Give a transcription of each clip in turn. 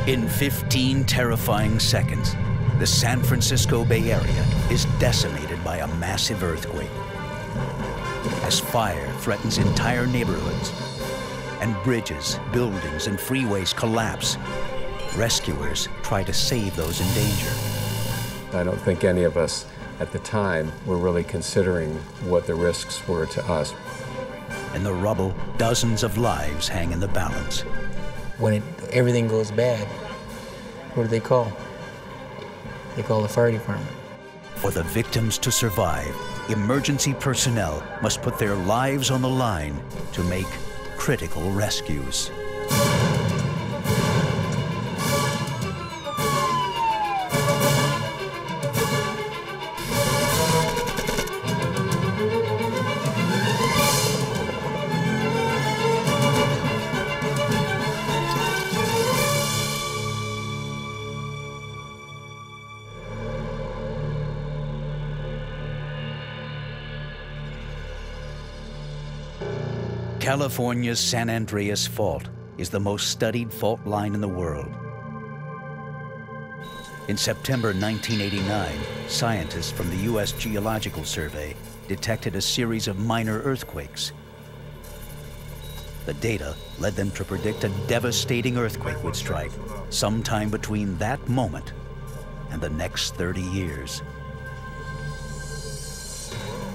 In 15 terrifying seconds, the San Francisco Bay Area is decimated by a massive earthquake. As fire threatens entire neighborhoods, and bridges, buildings, and freeways collapse, rescuers try to save those in danger. I don't think any of us at the time were really considering what the risks were to us. In the rubble, dozens of lives hang in the balance. When everything goes bad, what do they call? They call the fire department. For the victims to survive, emergency personnel must put their lives on the line to make critical rescues. California's San Andreas Fault is the most studied fault line in the world. In September 1989, scientists from the U.S. Geological Survey detected a series of minor earthquakes. The data led them to predict a devastating earthquake would strike sometime between that moment and the next 30 years.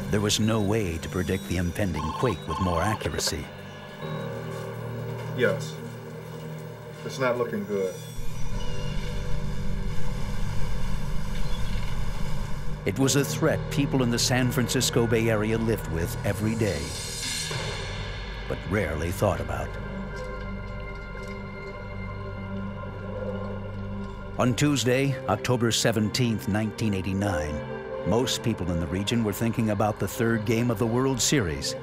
There was no way to predict the impending quake with more accuracy. Yes. It's not looking good. It was a threat people in the San Francisco Bay Area lived with every day, but rarely thought about. On Tuesday, October 17, 1989, most people in the region were thinking about the third game of the World Series.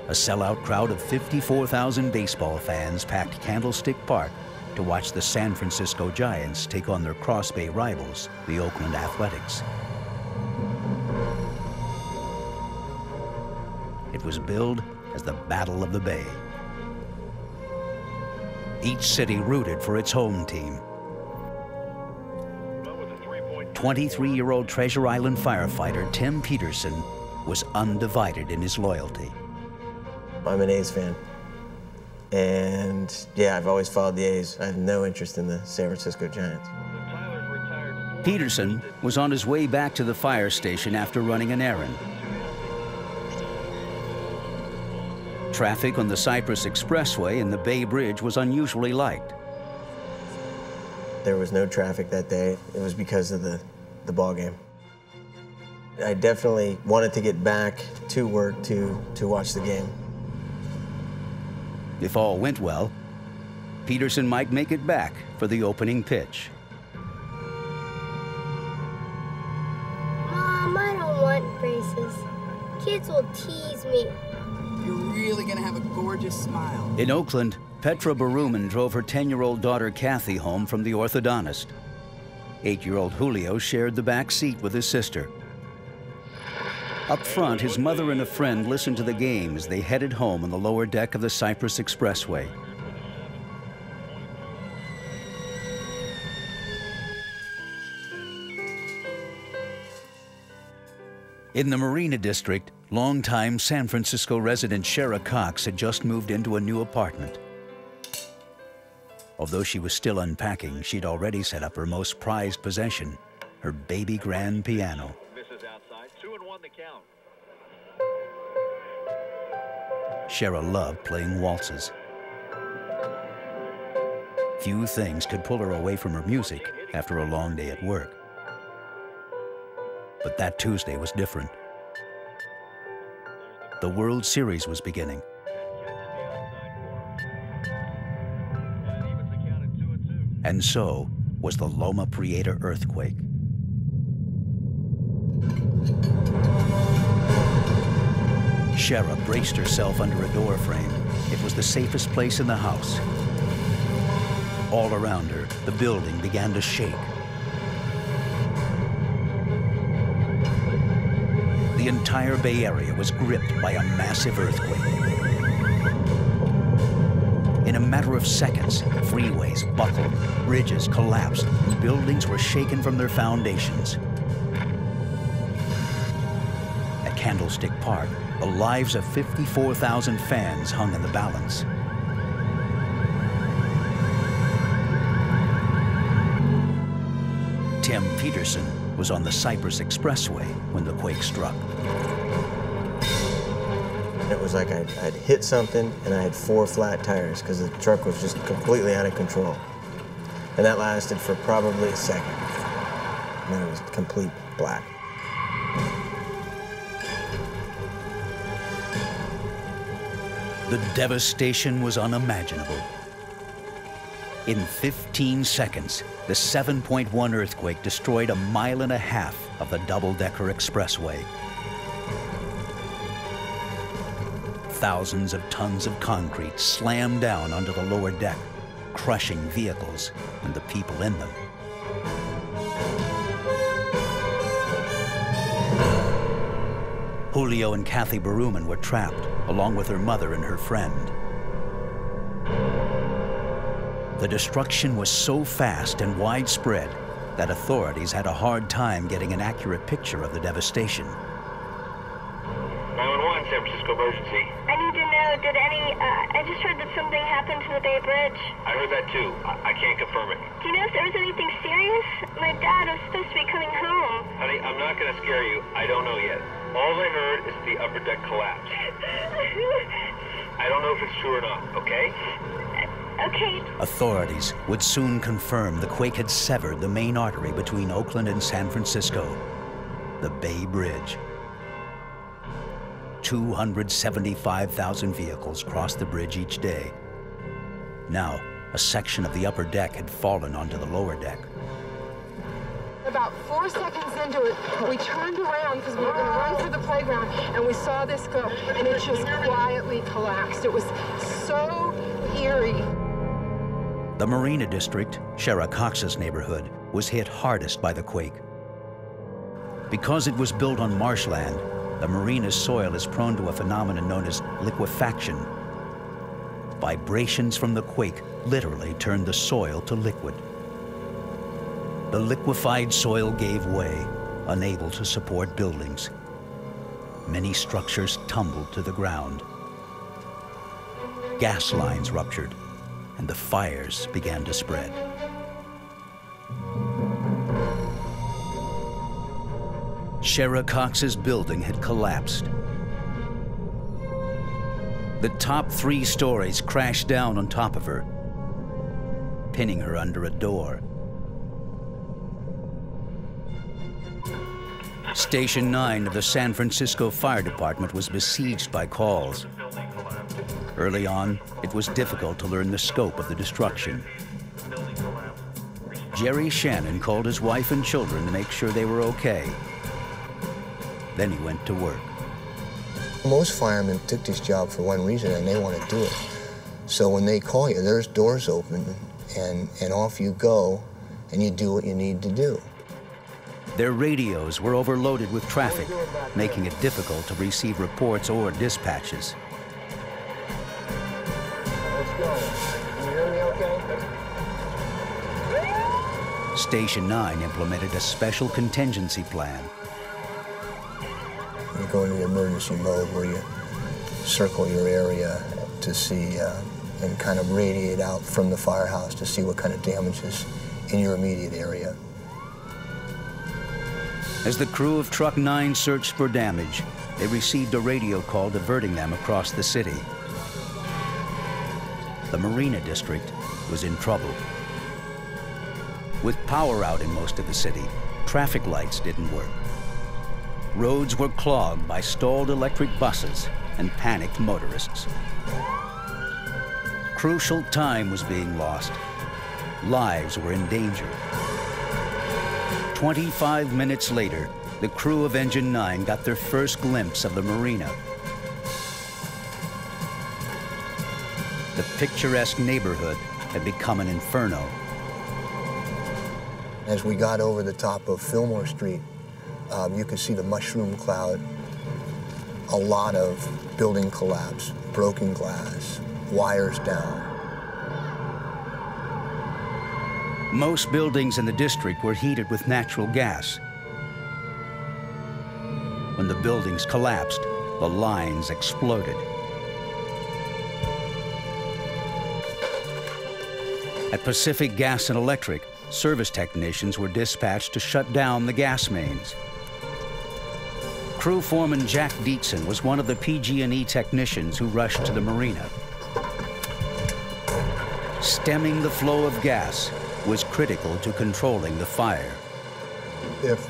A sellout crowd of 54,000 baseball fans packed Candlestick Park to watch the San Francisco Giants take on their Cross Bay rivals, the Oakland Athletics. It was billed as the Battle of the Bay. Each city rooted for its home team. 23-year-old Treasure Island firefighter Tim Peterson was undivided in his loyalty. I'm an A's fan. And yeah, I've always followed the A's. I have no interest in the San Francisco Giants. Peterson was on his way back to the fire station after running an errand. Traffic on the Cypress Expressway and the Bay Bridge was unusually light. There was no traffic that day. It was because of the ball game. I definitely wanted to get back to work to watch the game. If all went well, Peterson might make it back for the opening pitch. Mom, I don't want braces. Kids will tease me. You're really gonna have a gorgeous smile. In Oakland, Petra Baruman drove her 10-year-old daughter Kathy home from the orthodontist. 8-year-old Julio shared the back seat with his sister. Up front, his mother and a friend listened to the game as they headed home on the lower deck of the Cypress Expressway. In the Marina District, longtime San Francisco resident Shera Cox had just moved into a new apartment. Although she was still unpacking, she'd already set up her most prized possession, her baby grand piano. Misses outside, 2-1 the count. Shera loved playing waltzes. Few things could pull her away from her music after a long day at work. But that Tuesday was different. The World Series was beginning. And so was the Loma Prieta earthquake. Shera braced herself under a door frame. It was the safest place in the house. All around her, the building began to shake. The entire Bay Area was gripped by a massive earthquake. In a matter of seconds, freeways buckled, bridges collapsed, and buildings were shaken from their foundations. At Candlestick Park, the lives of 54,000 fans hung in the balance. Tim Peterson was on the Cypress Expressway when the quake struck. It was like I'd hit something and I had 4 flat tires because the truck was just completely out of control. And that lasted for probably a second. And then it was complete black. The devastation was unimaginable. In 15 seconds, the 7.1 earthquake destroyed 1.5 miles of the double-decker expressway. Thousands of tons of concrete slammed down onto the lower deck, crushing vehicles and the people in them. Julio and Kathy Baruman were trapped, along with her mother and her friend. The destruction was so fast and widespread that authorities had a hard time getting an accurate picture of the devastation. 911, San Francisco emergency. I need to know, I just heard that something happened to the Bay Bridge. I heard that too. I can't confirm it. Do you know if there was anything serious? My dad was supposed to be coming home. Honey, I'm not going to scare you. I don't know yet. All I heard is the upper deck collapsed. I don't know if it's true or not, okay? Okay. Authorities would soon confirm the quake had severed the main artery between Oakland and San Francisco, the Bay Bridge. 275,000 vehicles crossed the bridge each day. Now, a section of the upper deck had fallen onto the lower deck. About 4 seconds into it, we turned around because we were going to run for the playground, and we saw this go, and it just quietly collapsed. It was so eerie. The Marina District, Shera Cox's neighborhood, was hit hardest by the quake. Because it was built on marshland, the marina's soil is prone to a phenomenon known as liquefaction. Vibrations from the quake literally turned the soil to liquid. The liquefied soil gave way, unable to support buildings. Many structures tumbled to the ground. Gas lines ruptured, and the fires began to spread. Shera Cox's building had collapsed. The top 3 stories crashed down on top of her, pinning her under a door. Station 9 of the San Francisco Fire Department was besieged by calls. Early on, it was difficult to learn the scope of the destruction. Jerry Shannon called his wife and children to make sure they were okay. Then he went to work. Most firemen took this job for one reason, and they want to do it. So when they call you, there's doors open, and off you go, and you do what you need to do. Their radios were overloaded with traffic, making it difficult to receive reports or dispatches. Let's go. Can you hear me okay? Station 9 implemented a special contingency plan. You go into the emergency mode where you circle your area to see and kind of radiate out from the firehouse to see what kind of damage is in your immediate area. As the crew of Truck 9 searched for damage, they received a radio call diverting them across the city. The Marina District was in trouble. With power out in most of the city, traffic lights didn't work. Roads were clogged by stalled electric buses and panicked motorists. Crucial time was being lost. Lives were in danger. 25 minutes later, the crew of Engine 9 got their first glimpse of the marina. The picturesque neighborhood had become an inferno. As we got over the top of Fillmore Street, you could see the mushroom cloud, a lot of building collapse, broken glass, wires down. Most buildings in the district were heated with natural gas. When the buildings collapsed, the lines exploded. At Pacific Gas and Electric, service technicians were dispatched to shut down the gas mains. Crew foreman Jack Dietzen was one of the PG&E technicians who rushed to the marina. Stemming the flow of gas was critical to controlling the fire. If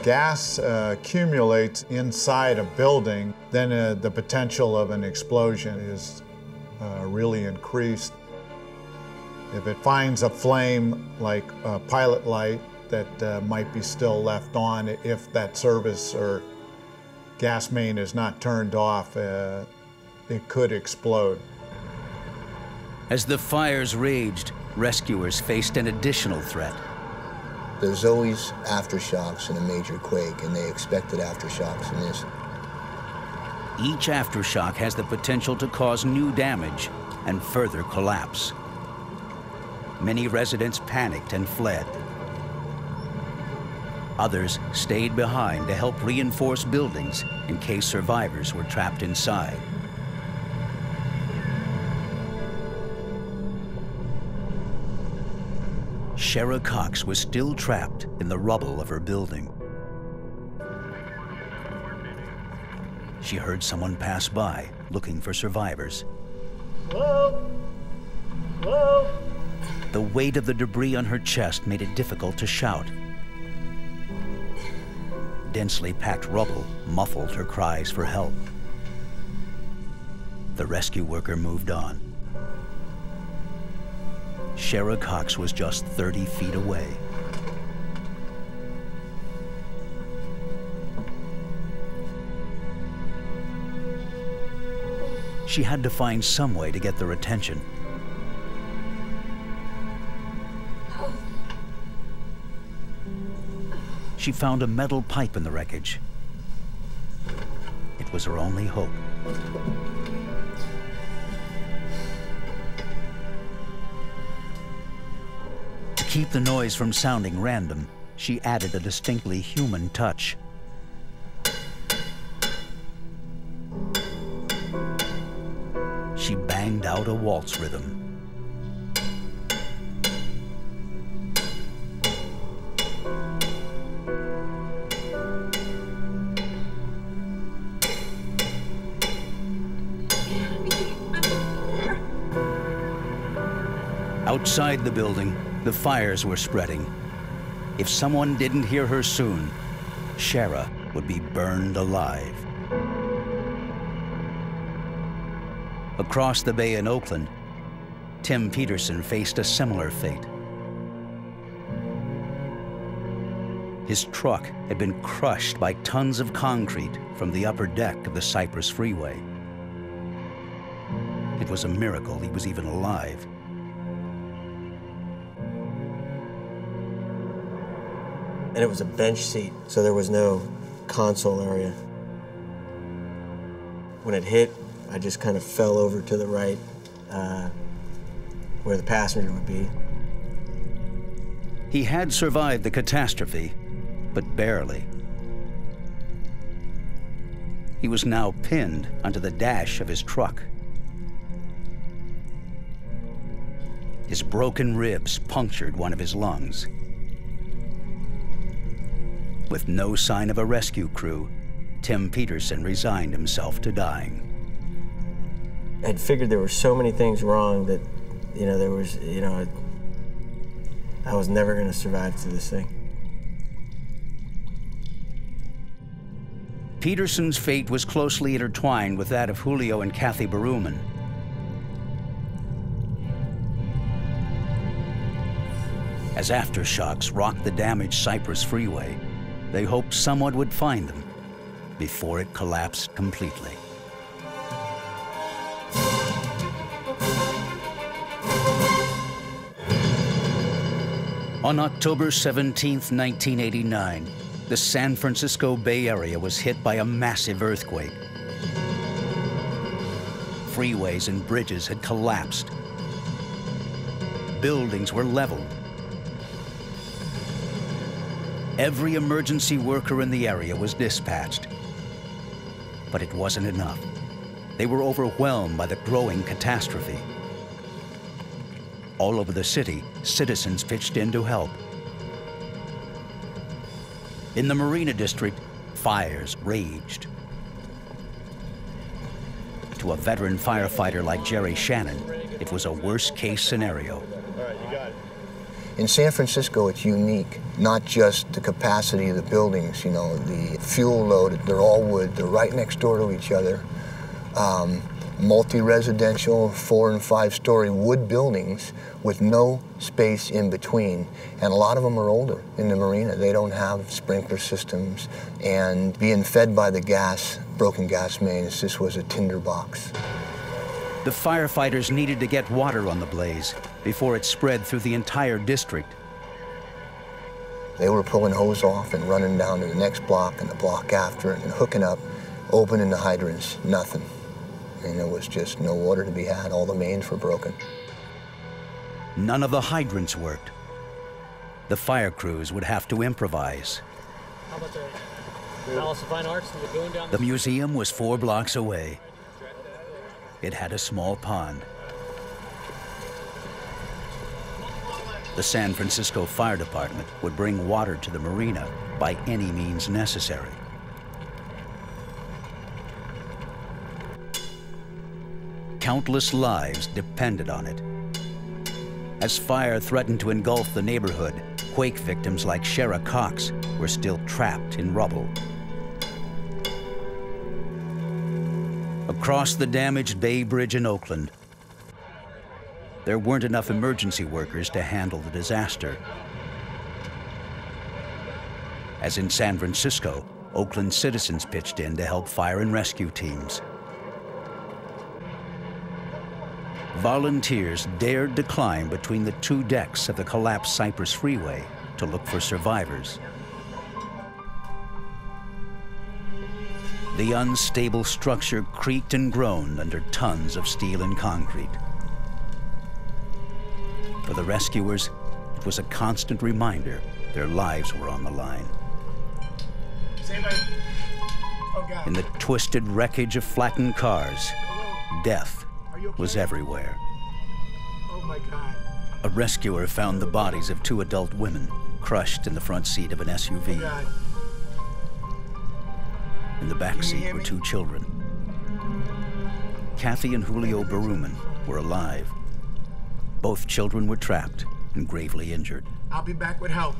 gas accumulates inside a building, then the potential of an explosion is really increased. If it finds a flame like a pilot light that might be still left on, if that service or gas main is not turned off, it could explode. As the fires raged, rescuers faced an additional threat. There's always aftershocks in a major quake, and they expected aftershocks in this. Each aftershock has the potential to cause new damage and further collapse. Many residents panicked and fled. Others stayed behind to help reinforce buildings in case survivors were trapped inside. Shera Cox was still trapped in the rubble of her building. She heard someone pass by looking for survivors. Hello? Hello? The weight of the debris on her chest made it difficult to shout. Densely packed rubble muffled her cries for help. The rescue worker moved on. Shera Cox was just 30 feet away. She had to find some way to get their attention. She found a metal pipe in the wreckage. It was her only hope. To keep the noise from sounding random, she added a distinctly human touch. She banged out a waltz rhythm. Outside the building, the fires were spreading. If someone didn't hear her soon, Shera would be burned alive. Across the bay in Oakland, Tim Peterson faced a similar fate. His truck had been crushed by tons of concrete from the upper deck of the Cypress Freeway. It was a miracle he was even alive. And it was a bench seat, so there was no console area. When it hit, I just kind of fell over to the right, where the passenger would be. He had survived the catastrophe, but barely. He was now pinned onto the dash of his truck. His broken ribs punctured one of his lungs. With no sign of a rescue crew, Tim Peterson resigned himself to dying. I'd figured there were so many things wrong that, I was never going to survive through this thing. Peterson's fate was closely intertwined with that of Julio and Kathy Baruman. As aftershocks rocked the damaged Cypress Freeway, they hoped someone would find them before it collapsed completely. On October 17, 1989, the San Francisco Bay Area was hit by a massive earthquake. Freeways and bridges had collapsed. Buildings were leveled. Every emergency worker in the area was dispatched. But it wasn't enough. They were overwhelmed by the growing catastrophe. All over the city, citizens pitched in to help. In the Marina District, fires raged. To a veteran firefighter like Jerry Shannon, it was a worst-case scenario. In San Francisco, it's unique. Not just the capacity of the buildings, you know, the fuel load, they're all wood, they're right next door to each other. Multi-residential, 4- and 5-story wood buildings with no space in between. And a lot of them are older in the marina. They don't have sprinkler systems. And being fed by the gas, broken gas mains, this was a tinderbox. The firefighters needed to get water on the blaze before it spread through the entire district. They were pulling hose off and running down to the next block and the block after and hooking up, opening the hydrants, nothing. And there was just no water to be had. All the mains were broken. None of the hydrants worked. The fire crews would have to improvise. How about the Palace of Fine Arts and Lagoon down The museum was 4 blocks away. It had a small pond. The San Francisco Fire Department would bring water to the marina by any means necessary. Countless lives depended on it. As fire threatened to engulf the neighborhood, quake victims like Shera Cox were still trapped in rubble. Across the damaged Bay Bridge in Oakland, there weren't enough emergency workers to handle the disaster. As in San Francisco, Oakland citizens pitched in to help fire and rescue teams. Volunteers dared to climb between the 2 decks of the collapsed Cypress Freeway to look for survivors. The unstable structure creaked and groaned under tons of steel and concrete. For the rescuers, it was a constant reminder their lives were on the line. In the twisted wreckage of flattened cars, death was everywhere. Oh my God. A rescuer found the bodies of 2 adult women crushed in the front seat of an SUV. In the back seat were 2 children. Kathy and Julio Baruman were alive. Both children were trapped and gravely injured. I'll be back with help.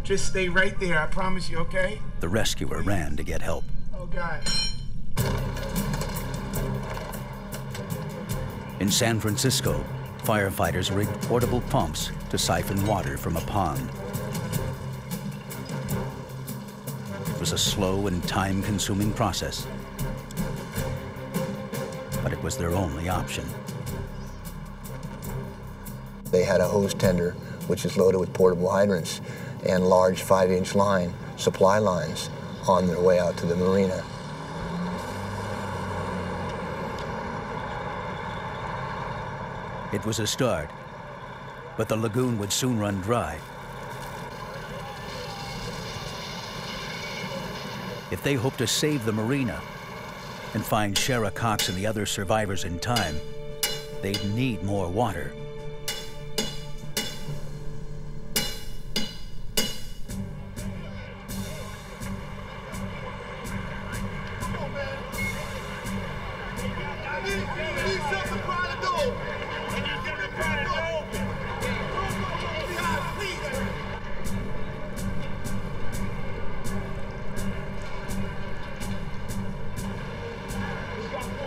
Just stay right there, I promise you, okay? The rescuer ran to get help. Oh, God. In San Francisco, firefighters rigged portable pumps to siphon water from a pond. It was a slow and time-consuming process, but it was their only option. They had a hose tender, which is loaded with portable hydrants, and large 5-inch line, supply lines, on their way out to the marina. It was a start, but the lagoon would soon run dry. If they hoped to save the marina and find Shera Cox and the other survivors in time, they'd need more water.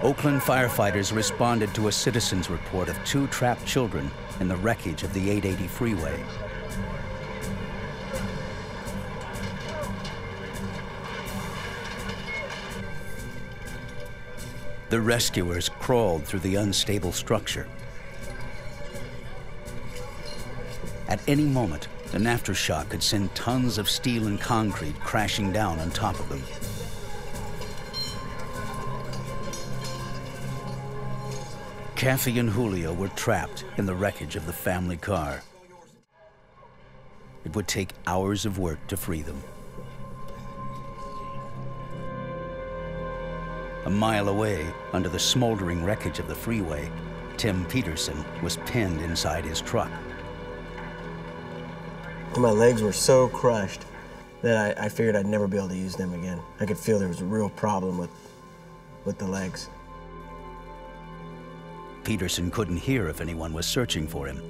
Oakland firefighters responded to a citizen's report of 2 trapped children in the wreckage of the 880 freeway. The rescuers crawled through the unstable structure. At any moment, an aftershock could send tons of steel and concrete crashing down on top of them. Kathy and Julio were trapped in the wreckage of the family car. it would take hours of work to free them. A mile away, under the smoldering wreckage of the freeway, Tim Peterson was pinned inside his truck. My legs were so crushed that I figured I'd never be able to use them again. I could feel there was a real problem with the legs. Peterson couldn't hear if anyone was searching for him.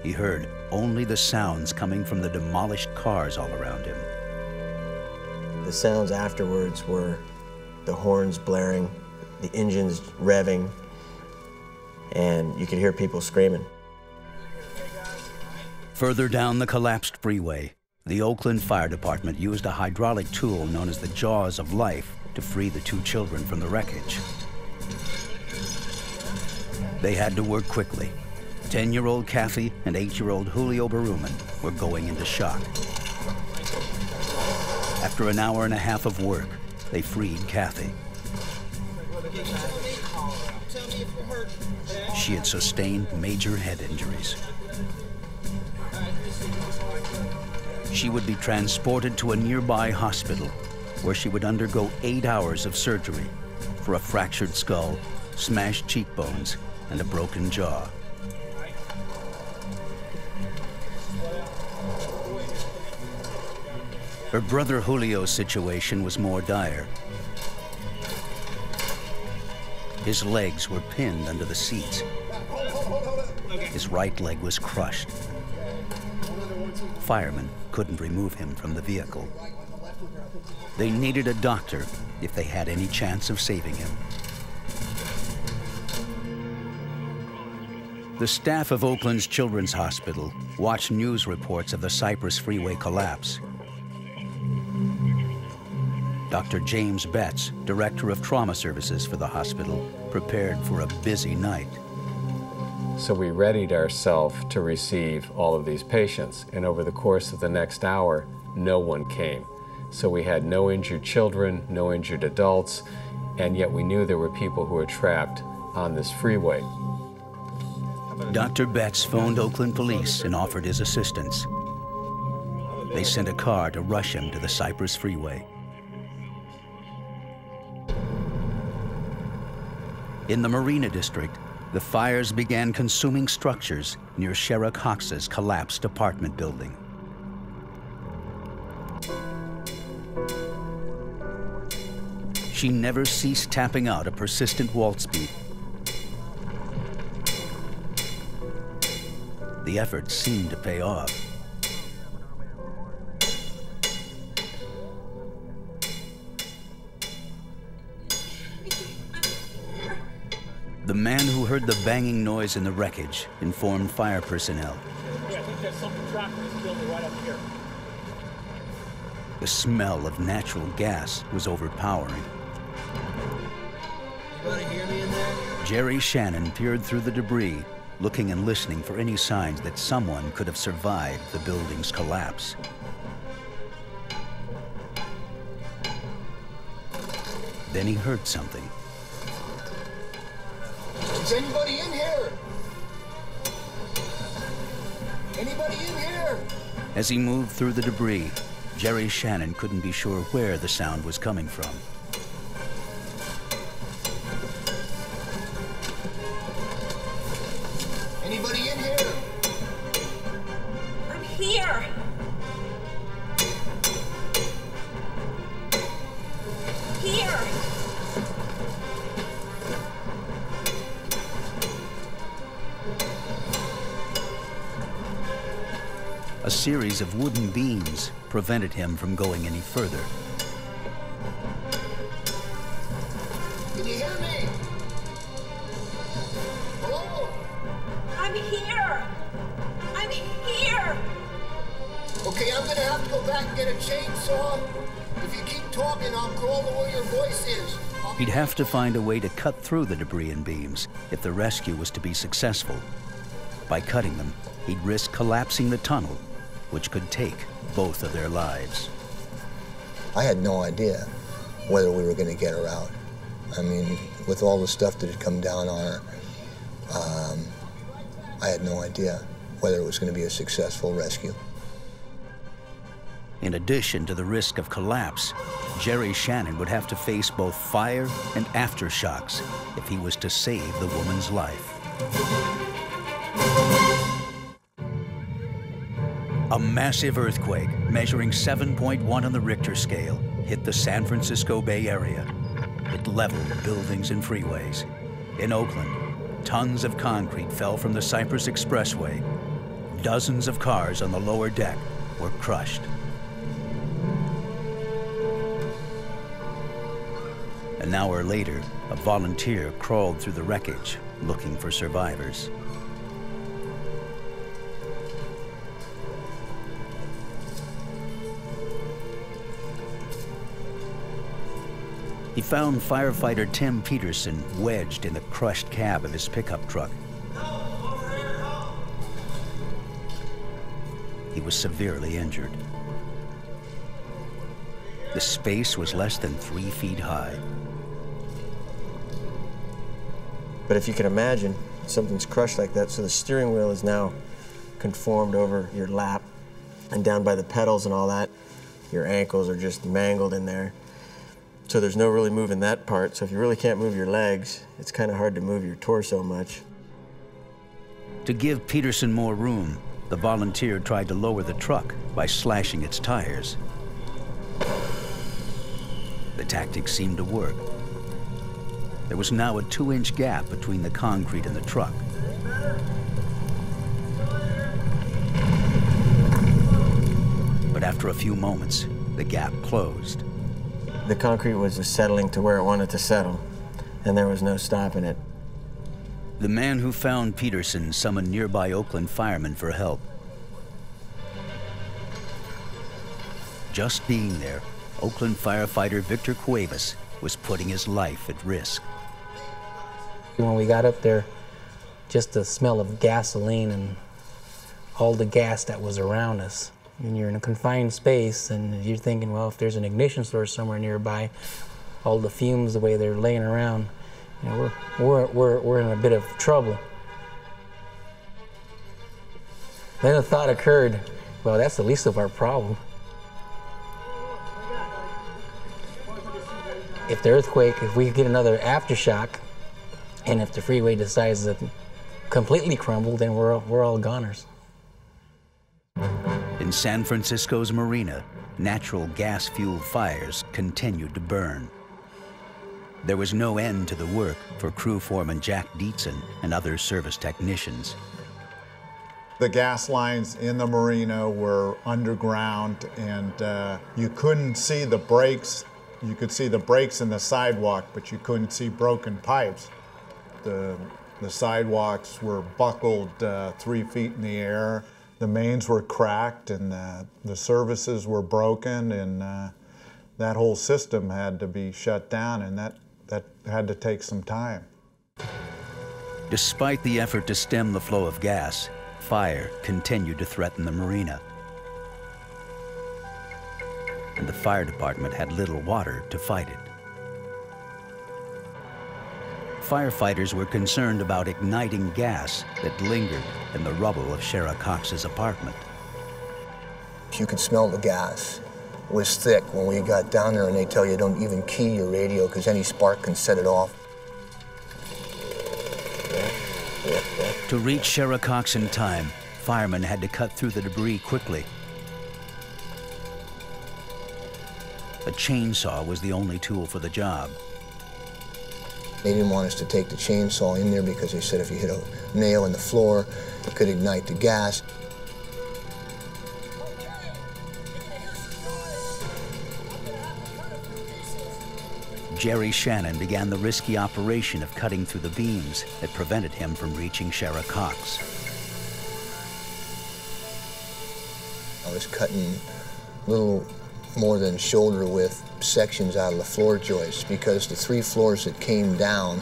He heard only the sounds coming from the demolished cars all around him. The sounds afterwards were the horns blaring, the engines revving, and you could hear people screaming. Further down the collapsed freeway, the Oakland Fire Department used a hydraulic tool known as the Jaws of Life to free the two children from the wreckage. They had to work quickly. 10-year-old Kathy and 8-year-old Julio Baruman were going into shock. After an hour and a half of work, they freed Kathy. She had sustained major head injuries. She would be transported to a nearby hospital where she would undergo 8 hours of surgery for a fractured skull, smashed cheekbones, and a broken jaw. Her brother Julio's situation was more dire. His legs were pinned under the seats. His right leg was crushed. Firemen couldn't remove him from the vehicle. They needed a doctor if they had any chance of saving him. The staff of Oakland's Children's Hospital watched news reports of the Cypress Freeway collapse. Dr. James Betts, director of trauma services for the hospital, prepared for a busy night. So we readied ourselves to receive all of these patients, and over the course of the next hour, no one came. So we had no injured children, no injured adults, and yet we knew there were people who were trapped on this freeway. Dr. Betts phoned Oakland police and offered his assistance. They sent a car to rush him to the Cypress Freeway. In the Marina District, the fires began consuming structures near Shera Cox's collapsed apartment building. She never ceased tapping out a persistent waltz beat. The effort seemed to pay off. The man who heard the banging noise in the wreckage informed fire personnel. Yeah, I think there's something trapped in this building right up here. The smell of natural gas was overpowering. Anybody hear me in there? Jerry Shannon peered through the debris, looking and listening for any signs that someone could have survived the building's collapse. Then he heard something. Is anybody in here? Anybody in here? As he moved through the debris, Jerry Shannon couldn't be sure where the sound was coming from. Anybody in here? I'm here. Here. A series of wooden beams prevented him from going any further. Can you hear me? Hello? I'm here. I'm here. Okay, I'm gonna have to go back and get a chainsaw. If you keep talking, I'll crawl to where your voice is. He'd have to find a way to cut through the debris and beams if the rescue was to be successful. By cutting them, he'd risk collapsing the tunnel, which could take both of their lives. I had no idea whether we were going to get her out. I mean, with all the stuff that had come down on her, I had no idea. whether it was going to be a successful rescue. In addition to the risk of collapse, Jerry Shannon would have to face both fire and aftershocks if he was to save the woman's life. A massive earthquake measuring 7.1 on the Richter scale hit the San Francisco Bay Area. It leveled buildings and freeways. In Oakland, tons of concrete fell from the Cypress Expressway. Dozens of cars on the lower deck were crushed. An hour later, a volunteer crawled through the wreckage looking for survivors. He found firefighter Tim Peterson wedged in the crushed cab of his pickup truck. He was severely injured. The space was less than 3 feet high. But if you can imagine, something's crushed like that, so the steering wheel is now conformed over your lap, and down by the pedals and all that, your ankles are just mangled in there. So there's no really moving that part, so if you really can't move your legs, it's kind of hard to move your torso much. To give Peterson more room, the volunteer tried to lower the truck by slashing its tires. The tactic seemed to work. There was now a 2-inch gap between the concrete and the truck. But after a few moments, the gap closed. The concrete was just settling to where it wanted to settle, and there was no stopping it. The man who found Peterson summoned nearby Oakland firemen for help. Just being there, Oakland firefighter Victor Cuevas was putting his life at risk. When we got up there, just the smell of gasoline and all the gas that was around us. And you're in a confined space, and you're thinking, well, if there's an ignition source somewhere nearby, all the fumes, the way they're laying around, you know, we're in a bit of trouble. Then a thought occurred, well, that's the least of our problem. If the earthquake, if we get another aftershock, and if the freeway decides to completely crumble, then we're all goners. In San Francisco's Marina, natural gas-fueled fires continued to burn. There was no end to the work for crew foreman Jack Dietzen and other service technicians. The gas lines in the marina were underground, and you couldn't see the breaks. You could see the breaks in the sidewalk, but you couldn't see broken pipes. The sidewalks were buckled 3 feet in the air. The mains were cracked, and the services were broken, and that whole system had to be shut down, and that had to take some time. Despite the effort to stem the flow of gas, fire continued to threaten the marina. And the fire department had little water to fight it. Firefighters were concerned about igniting gas that lingered in the rubble of Shera Cox's apartment. You could smell the gas. It was thick when we got down there, and they tell you don't even key your radio because any spark can set it off. To reach Shera Cox in time, firemen had to cut through the debris quickly. A chainsaw was the only tool for the job. They didn't want us to take the chainsaw in there because they said if you hit a nail in the floor, it could ignite the gas. Jerry Shannon began the risky operation of cutting through the beams that prevented him from reaching Shera Cox. I was cutting little more than shoulder width sections out of the floor joists because the 3 floors that came down,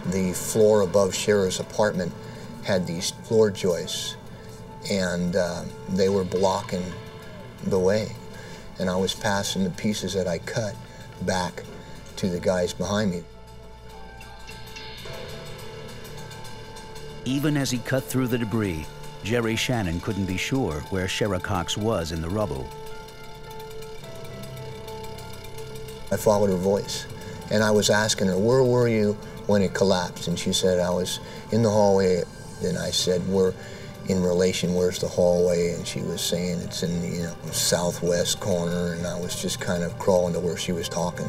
the floor above Shera's apartment had these floor joists, and they were blocking the way. And I was passing the pieces that I cut back to the guys behind me. Even as he cut through the debris, Jerry Shannon couldn't be sure where Shera Cox was in the rubble. I followed her voice, and I was asking her, where were you when it collapsed? And she said, I was in the hallway. And I said, we're in relation, where's the hallway? And she was saying it's in the southwest corner, and I was just kind of crawling to where she was talking.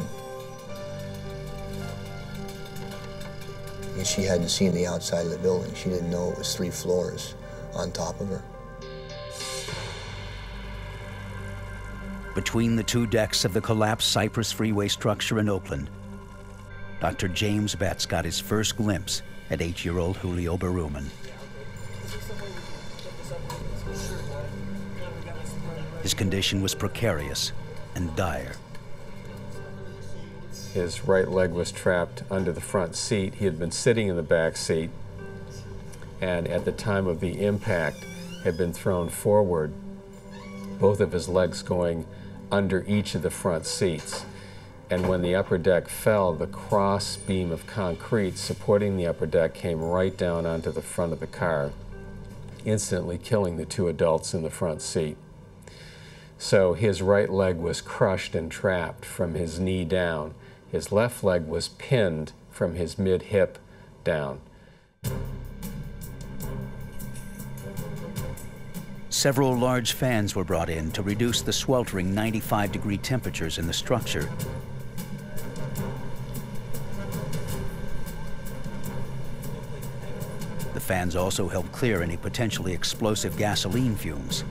And she hadn't seen the outside of the building. She didn't know it was 3 floors on top of her. Between the 2 decks of the collapsed Cypress Freeway structure in Oakland, Dr. James Betts got his first glimpse at 8-year-old Julio Baruman. His condition was precarious and dire. His right leg was trapped under the front seat. He had been sitting in the back seat, and at the time of the impact had been thrown forward, both of his legs going under each of the front seats. And when the upper deck fell, the cross beam of concrete supporting the upper deck came right down onto the front of the car, instantly killing the 2 adults in the front seat. So his right leg was crushed and trapped from his knee down. His left leg was pinned from his mid-hip down. Several large fans were brought in to reduce the sweltering 95-degree temperatures in the structure. The fans also helped clear any potentially explosive gasoline fumes.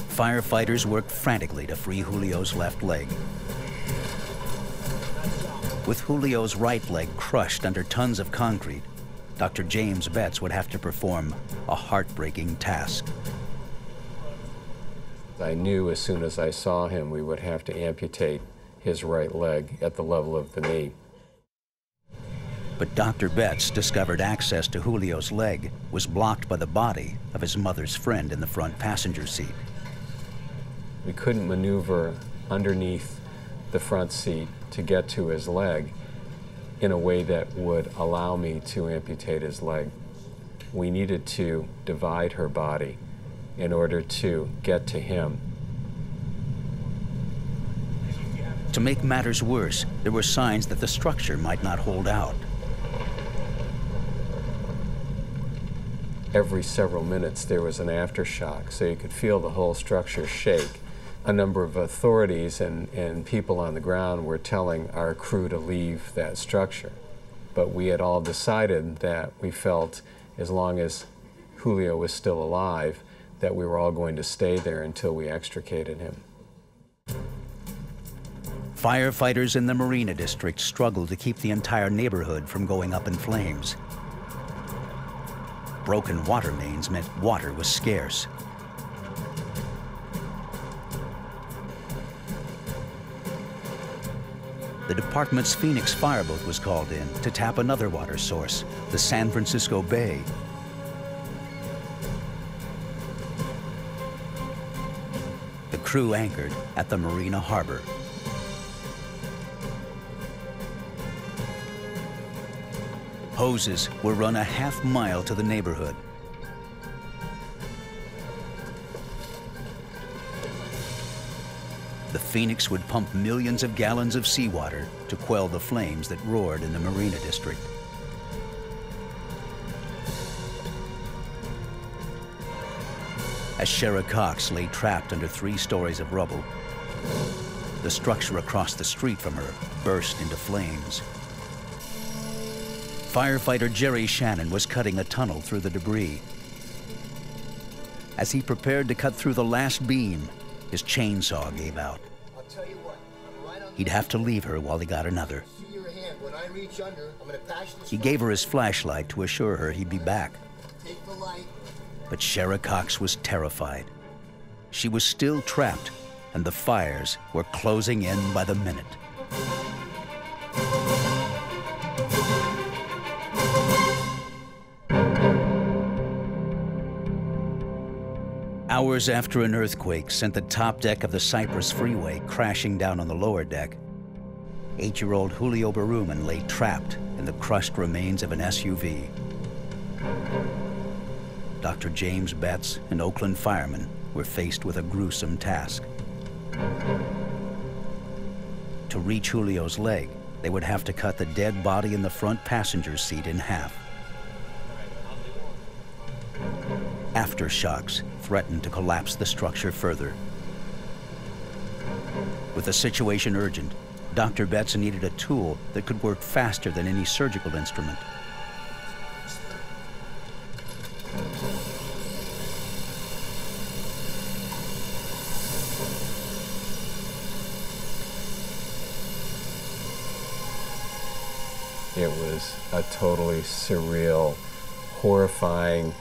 Firefighters worked frantically to free Julio's left leg. With Julio's right leg crushed under tons of concrete, Dr. James Betts would have to perform a heartbreaking task. I knew as soon as I saw him we would have to amputate his right leg at the level of the knee. But Dr. Betts discovered access to Julio's leg was blocked by the body of his mother's friend in the front passenger seat. We couldn't maneuver underneath the front seat to get to his leg in a way that would allow me to amputate his leg. We needed to divide her body in order to get to him. To make matters worse, there were signs that the structure might not hold out. Every several minutes there was an aftershock, so you could feel the whole structure shake. A number of authorities and people on the ground were telling our crew to leave that structure. But we had all decided that we felt as long as Julio was still alive, that we were all going to stay there until we extricated him. Firefighters in the Marina District struggled to keep the entire neighborhood from going up in flames. Broken water mains meant water was scarce. The department's Phoenix fireboat was called in to tap another water source, the San Francisco Bay. The crew anchored at the Marina Harbor. Hoses were run a half-mile to the neighborhood. The Phoenix would pump millions of gallons of seawater to quell the flames that roared in the Marina District. As Shera Cox lay trapped under 3 stories of rubble, the structure across the street from her burst into flames. Firefighter Jerry Shannon was cutting a tunnel through the debris. As he prepared to cut through the last beam, his chainsaw gave out. I'll tell you what, I'm right on. He'd have to leave her while he got another. See your hand. When I reach under, I'm going to patch this. He gave her his flashlight to assure her he'd be back. Take the light. But Shera Cox was terrified. She was still trapped, and the fires were closing in by the minute. Hours after an earthquake sent the top deck of the Cypress Freeway crashing down on the lower deck, 8-year-old Julio Baruman lay trapped in the crushed remains of an SUV. Dr. James Betts and Oakland firemen were faced with a gruesome task. To reach Julio's leg, they would have to cut the dead body in the front passenger seat in half. Aftershocks threatened to collapse the structure further. With the situation urgent, Dr. Betts needed a tool that could work faster than any surgical instrument. It was a totally surreal, horrifying,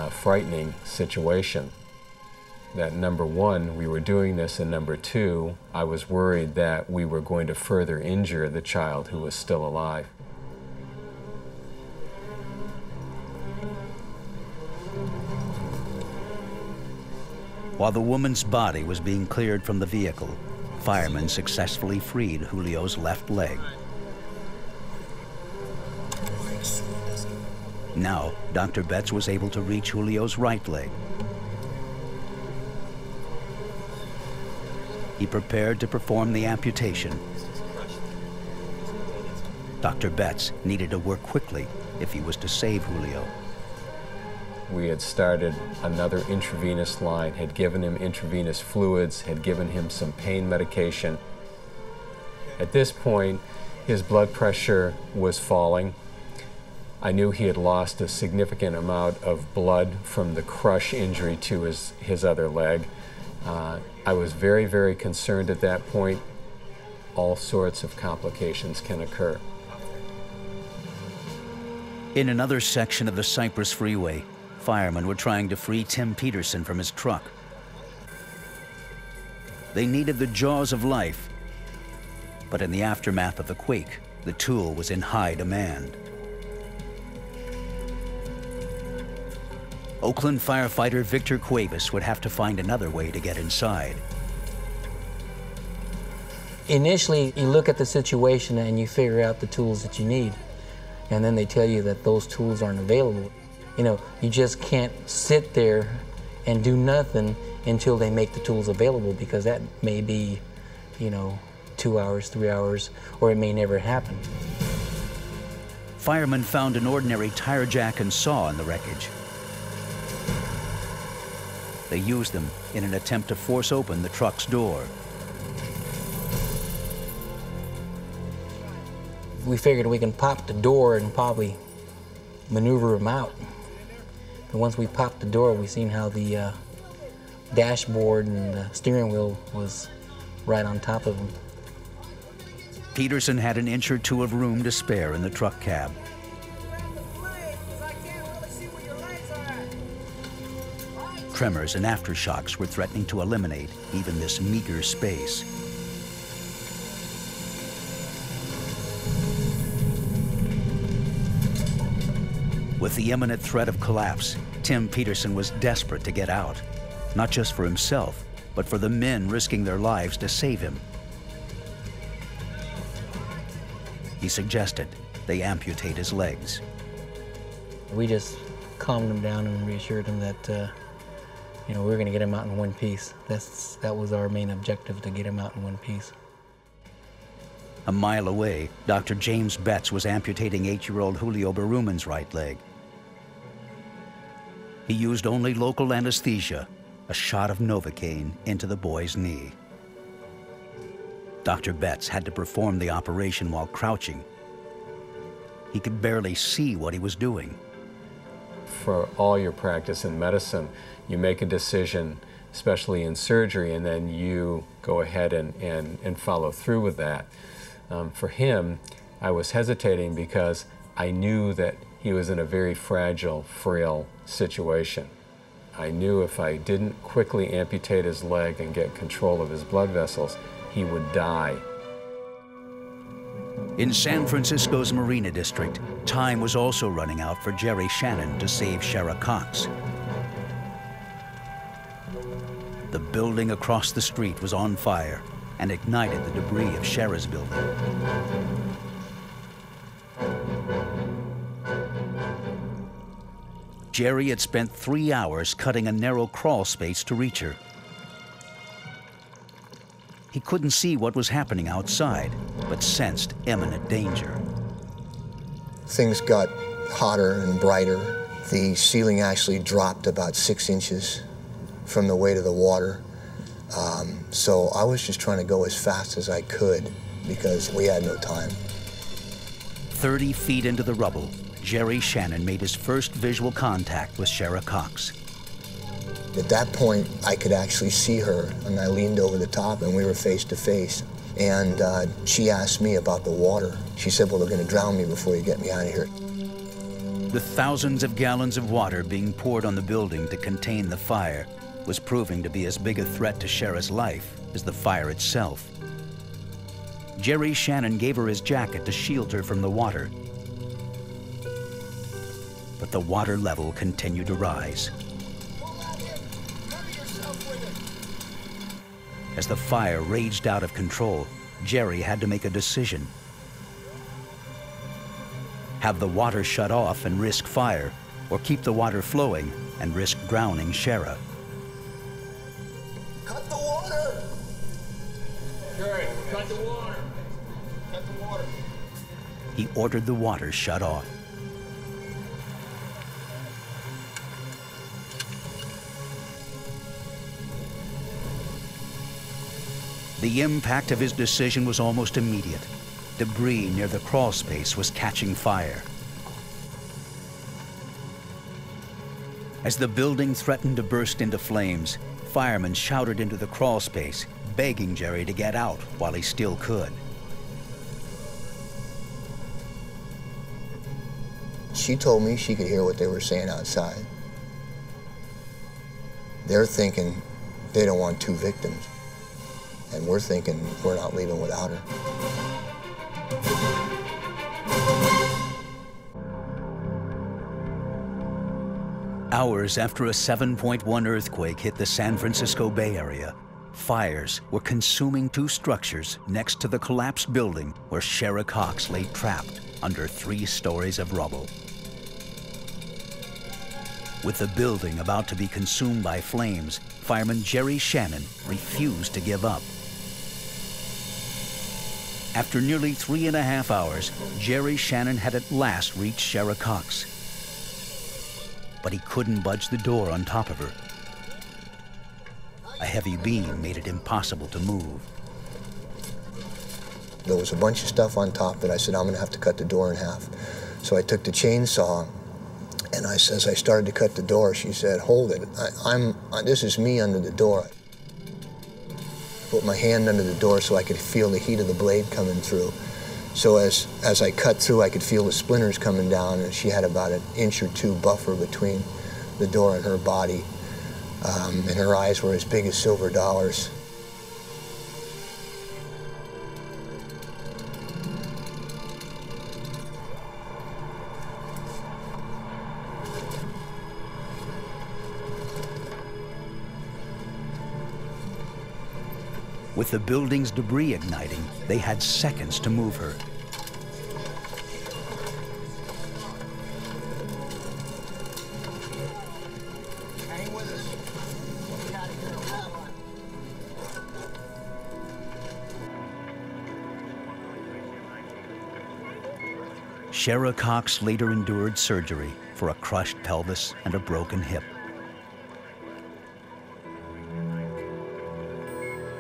frightening situation. That number one, we were doing this, and number two, I was worried that we were going to further injure the child who was still alive. While the woman's body was being cleared from the vehicle, firemen successfully freed Julio's left leg. Now, Dr. Betts was able to reach Julio's right leg. He prepared to perform the amputation. Dr. Betts needed to work quickly if he was to save Julio. We had started another intravenous line, had given him intravenous fluids, had given him some pain medication. At this point, his blood pressure was falling. I knew he had lost a significant amount of blood from the crush injury to his other leg. I was very, very concerned at that point. All sorts of complications can occur. In another section of the Cypress Freeway, firemen were trying to free Tim Peterson from his truck. They needed the jaws of life, but in the aftermath of the quake, the tool was in high demand. Oakland firefighter Victor Cuevas would have to find another way to get inside. Initially, you look at the situation and you figure out the tools that you need, and then they tell you that those tools aren't available. You know, you just can't sit there and do nothing until they make the tools available, because that may be, 2 hours, 3 hours, or it may never happen. Firemen found an ordinary tire jack and saw in the wreckage. They used them in an attempt to force open the truck's door. We figured we can pop the door and probably maneuver them out. But once we popped the door, we seen how the dashboard and the steering wheel was right on top of them. Peterson had an inch or two of room to spare in the truck cab. Tremors and aftershocks were threatening to eliminate even this meager space. With the imminent threat of collapse, Tim Peterson was desperate to get out, not just for himself, but for the men risking their lives to save him. He suggested they amputate his legs. We just calmed him down and reassured him that we were going to get him out in one piece. That was our main objective, to get him out in one piece. A mile away, Dr. James Betts was amputating 8-year-old Julio Baruman's right leg. He used only local anesthesia, a shot of Novocaine into the boy's knee. Dr. Betts had to perform the operation while crouching. He could barely see what he was doing. For all your practice in medicine, you make a decision, especially in surgery, and then you go ahead and follow through with that. For him, I was hesitating because I knew that he was in a very fragile, frail situation. I knew if I didn't quickly amputate his leg and get control of his blood vessels, he would die. In San Francisco's Marina District, time was also running out for Jerry Shannon to save Shera Cox. The building across the street was on fire, and ignited the debris of Shera's building. Jerry had spent 3 hours cutting a narrow crawl space to reach her. He couldn't see what was happening outside, but sensed imminent danger. Things got hotter and brighter. The ceiling actually dropped about 6 inches from the weight of the water. So I was just trying to go as fast as I could because we had no time. 30 feet into the rubble, Jerry Shannon made his first visual contact with Shera Cox. At that point, I could actually see her, and I leaned over the top, and we were face to face. And she asked me about the water. She said, well, they're going to drown me before you get me out of here. The thousands of gallons of water being poured on the building to contain the fire was proving to be as big a threat to Shera's life as the fire itself. Jerry Shannon gave her his jacket to shield her from the water. But the water level continued to rise. As the fire raged out of control, Jerry had to make a decision. Have the water shut off and risk fire, or keep the water flowing and risk drowning Shera? Cut the water! Jerry, cut the water! Cut the water! He ordered the water shut off. The impact of his decision was almost immediate. Debris near the crawl space was catching fire. As the building threatened to burst into flames, firemen shouted into the crawl space, begging Jerry to get out while he still could. She told me she could hear what they were saying outside. They're thinking they don't want 2 victims. And we're thinking we're not leaving without her. Hours after a 7.1 earthquake hit the San Francisco Bay Area, fires were consuming 2 structures next to the collapsed building where Shera Cox lay trapped under 3 stories of rubble. With the building about to be consumed by flames, fireman Jerry Shannon refused to give up. After nearly 3.5 hours, Jerry Shannon had at last reached Shera Cox. But he couldn't budge the door on top of her. A heavy beam made it impossible to move. There was a bunch of stuff on top that I said, I'm gonna have to cut the door in half. So I took the chainsaw, and as I started to cut the door, she said, hold it, this is me under the door. Put my hand under the door so I could feel the heat of the blade coming through. So as I cut through, I could feel the splinters coming down, and she had about 1 inch or 2 buffer between the door and her body. And her eyes were as big as silver dollars. With the building's debris igniting, they had seconds to move her. Hang with us. Get out of here. Shera Cox later endured surgery for a crushed pelvis and a broken hip.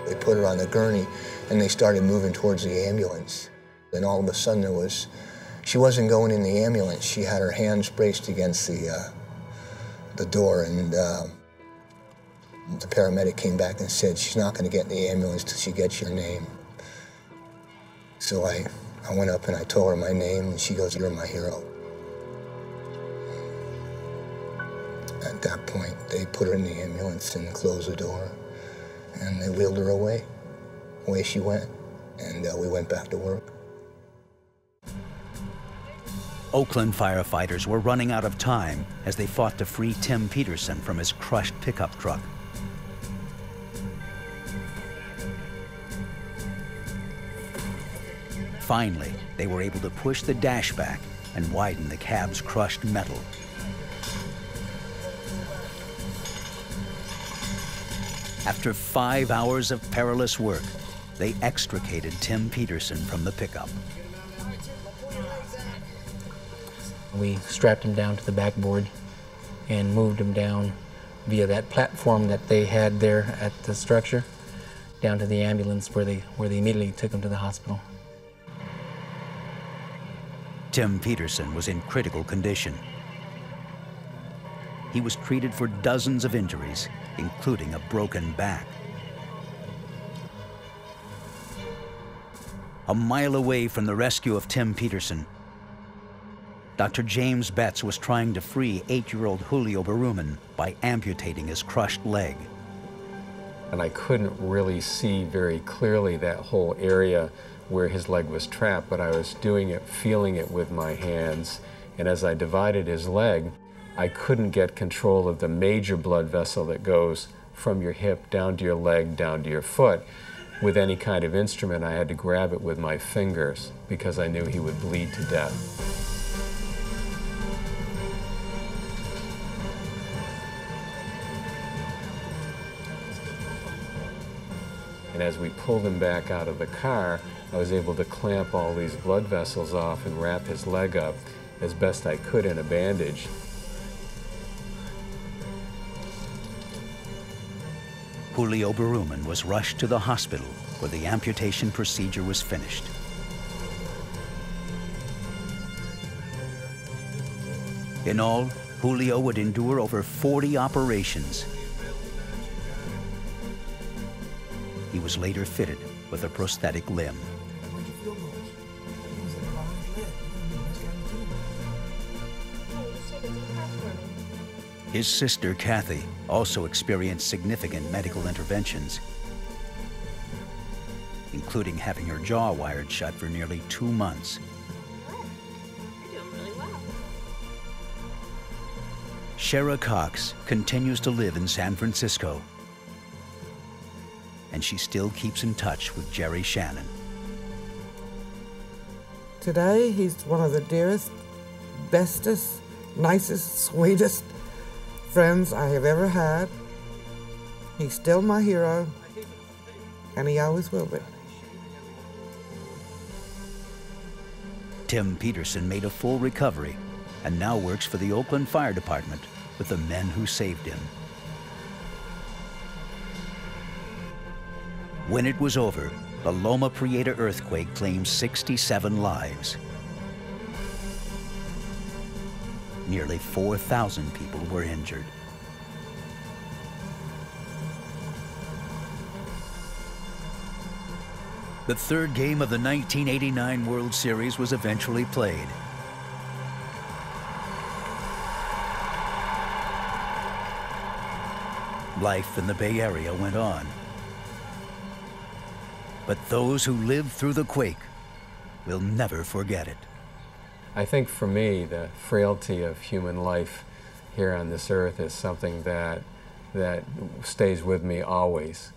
They put her on the gurney, and they started moving towards the ambulance. And all of a sudden she wasn't going in the ambulance. She had her hands braced against the door, and the paramedic came back and said, she's not going to get in the ambulance till she gets your name. So I went up and I told her my name, and she goes, you're my hero. At that point, they put her in the ambulance and closed the door. And they wheeled her away. Away she went, and we went back to work. Oakland firefighters were running out of time as they fought to free Tim Peterson from his crushed pickup truck. Finally, they were able to push the dash back and widen the cab's crushed metal. After 5 hours of perilous work, they extricated Tim Peterson from the pickup. We strapped him down to the backboard and moved him down via that platform that they had there at the structure down to the ambulance where they immediately took him to the hospital. Tim Peterson was in critical condition. He was treated for dozens of injuries, including a broken back. A mile away from the rescue of Tim Peterson, Dr. James Betts was trying to free 8-year-old Julio Baruman by amputating his crushed leg. And I couldn't really see very clearly that whole area where his leg was trapped, but I was doing it, feeling it with my hands. And as I divided his leg, I couldn't get control of the major blood vessel that goes from your hip down to your leg, down to your foot. With any kind of instrument, I had to grab it with my fingers because I knew he would bleed to death. And as we pulled him back out of the car, I was able to clamp all these blood vessels off and wrap his leg up as best I could in a bandage. Julio Baruman was rushed to the hospital where the amputation procedure was finished. In all, Julio would endure over 40 operations. He was later fitted with a prosthetic limb. His sister, Kathy, also experienced significant medical interventions, including having her jaw wired shut for nearly 2 months. You're doing really well. Shera Cox continues to live in San Francisco, and she still keeps in touch with Jerry Shannon. Today, he's one of the dearest, bestest, nicest, sweetest friends I have ever had. He's still my hero, and he always will be. Tim Peterson made a full recovery and now works for the Oakland Fire Department with the men who saved him. When it was over, the Loma Prieta earthquake claimed 67 lives. Nearly 4,000 people were injured. The third game of the 1989 World Series was eventually played. Life in the Bay Area went on. But those who lived through the quake will never forget it. I think for me, the frailty of human life here on this earth is something that stays with me always.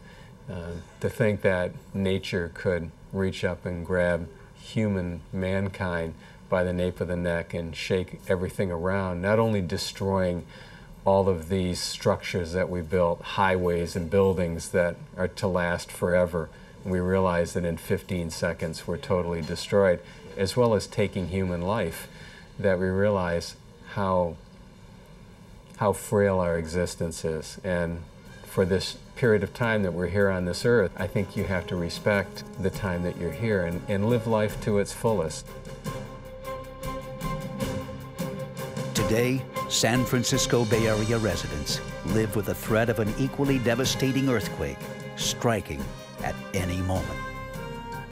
To think that nature could reach up and grab mankind by the nape of the neck and shake everything around, not only destroying all of these structures that we built, highways and buildings that are to last forever. We realize that in 15 seconds we're totally destroyed, as well as taking human life, that we realize how frail our existence is. And for this period of time that we're here on this earth, I think you have to respect the time that you're here and live life to its fullest. Today, San Francisco Bay Area residents live with the threat of an equally devastating earthquake striking at any moment.